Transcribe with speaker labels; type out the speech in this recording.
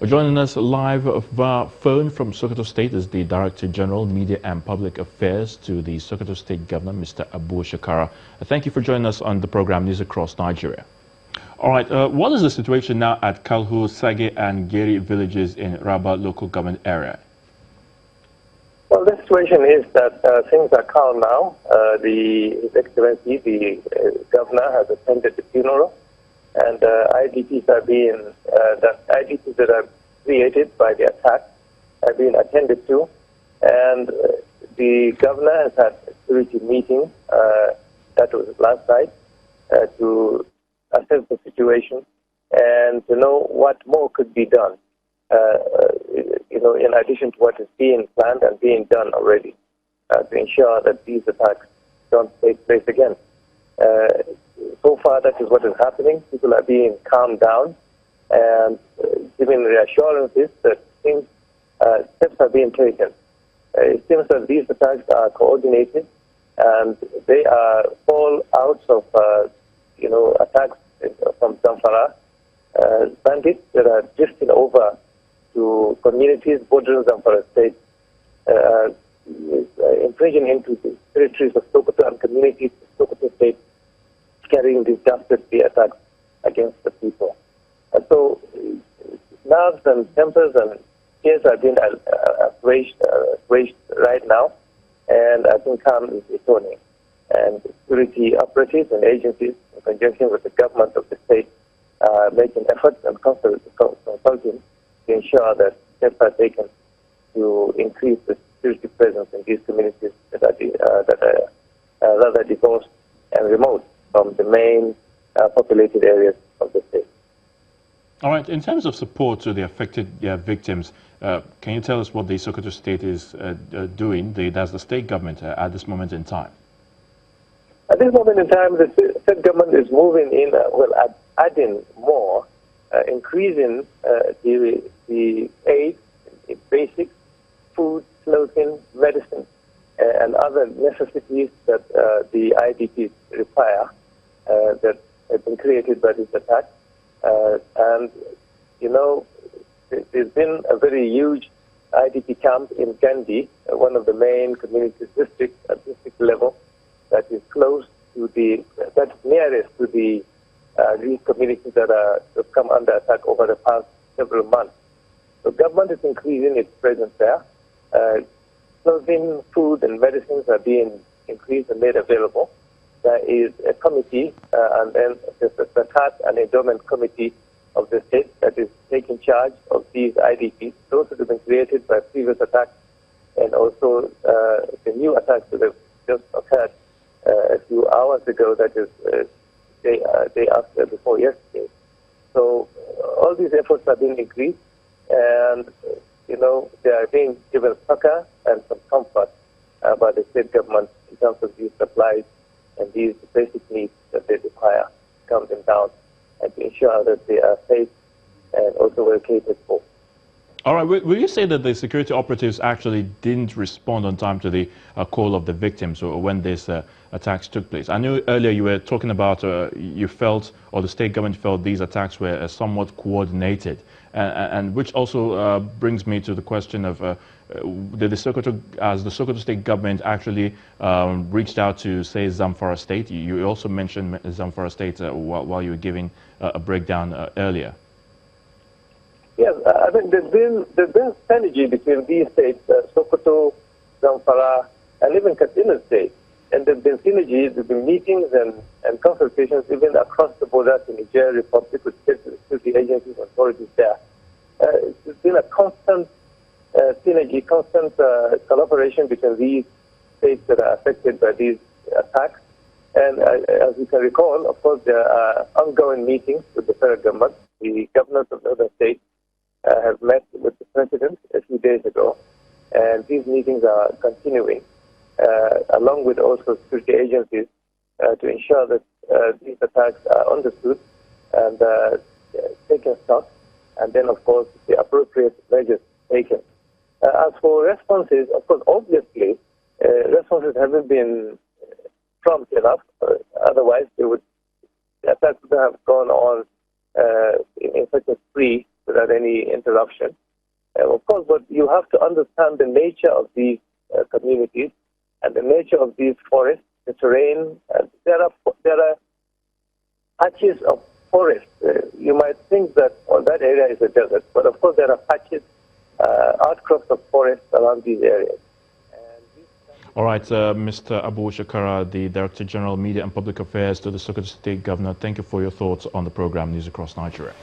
Speaker 1: Joining us live via phone from Sokoto State is the Director General, Media and Public Affairs to the Sokoto State Governor, Mr. Abu Shekara. Thank you for joining us on the program News Across Nigeria. All right, what is the situation now at Kalhu, Sage and Geri villages in Rabba local government area?
Speaker 2: Well, the situation is that things are calm now. His Excellency, the governor, has attended the funeral, and IDPs are being IDPs that are created by the attack are being attended to, and the governor has had a security meeting that was last night to assess the situation and to know what more could be done. In addition to what is being planned and being done already, to ensure that these attacks don't take place again. So far, that is what is happening. People are being calmed down and given reassurances that steps are being taken. It seems that these attacks are coordinated and they are fallouts of attacks from Zamfara bandits that are drifting over to communities bordering Zamfara State, infringing into the territories of Sokoto and communities of Sokoto State, carrying these dastardly attacks against the people. And so nerves and tempers and fears are being assuaged right now, and I think calm is returning. And security operatives and agencies, in conjunction with the government of the state, are making efforts and consulting to ensure that steps are taken to increase the security presence in these communities that are rather divorced and remote from the main populated areas of the state.
Speaker 1: All right. In terms of support to the affected victims, can you tell us what the Sokoto State is doing, that's the state government, at this moment in time?
Speaker 2: At this moment in time, the state government is moving in, adding more, increasing the aid in basic food, clothing, medicine, and other necessities that the IDPs require that have been created by this attack. There's been a very huge IDP camp in Gandhi, one of the main community districts at district level, that is that's nearest to these communities that have come under attack over the past several months. So government is increasing its presence there. Clothing, food, and medicines are being increased and made available. There is a committee, and then there's the Zakat and Endowment Committee of the state that is taking charge of these IDPs. Those that have been created by previous attacks, and also the new attacks that have just occurred a few hours ago, that is day after, before yesterday. So all these efforts are being increased, and they are being given succor and some comfort by the state government in terms of these supplies and these basic needs that they require to calm them down and to ensure that they are safe and also well catered for.
Speaker 1: All right. Will you say that the security operatives actually didn't respond on time to the call of the victims or when these attacks took place? I know earlier you were talking about you felt, or the state government felt, these attacks were somewhat coordinated, and which also brings me to the question of did the Sokoto State government actually reached out to, say, Zamfara State? You also mentioned Zamfara State while you were giving a breakdown earlier.
Speaker 2: Yes, I think there's been synergy between these states, Sokoto, Zamfara, and even Katsina State. And there's been synergy, there's been meetings and consultations even across the border to Niger Republic with security agencies and authorities there. There's been a constant synergy, constant collaboration between these states that are affected by these attacks. And as you can recall, of course, there are ongoing meetings with the federal government. The governors of the other states have met with the president a few days ago, and these meetings are continuing, along with also security agencies, to ensure that these attacks are understood and taken stock, and then, of course, the appropriate measures taken. As for responses, of course, obviously, responses haven't been prompt enough. Otherwise, the attacks would have gone on in such a spree without any interruption. Of course, but you have to understand the nature of these communities and the nature of these forests, the terrain. There are patches of forest. You might think that that area is a desert, but of course there are patches, outcrops of forest around these areas.
Speaker 1: All right, Mr. Abu Shekara, the Director General Media and Public Affairs to the Sokoto State Governor, thank you for your thoughts on the program News Across Nigeria.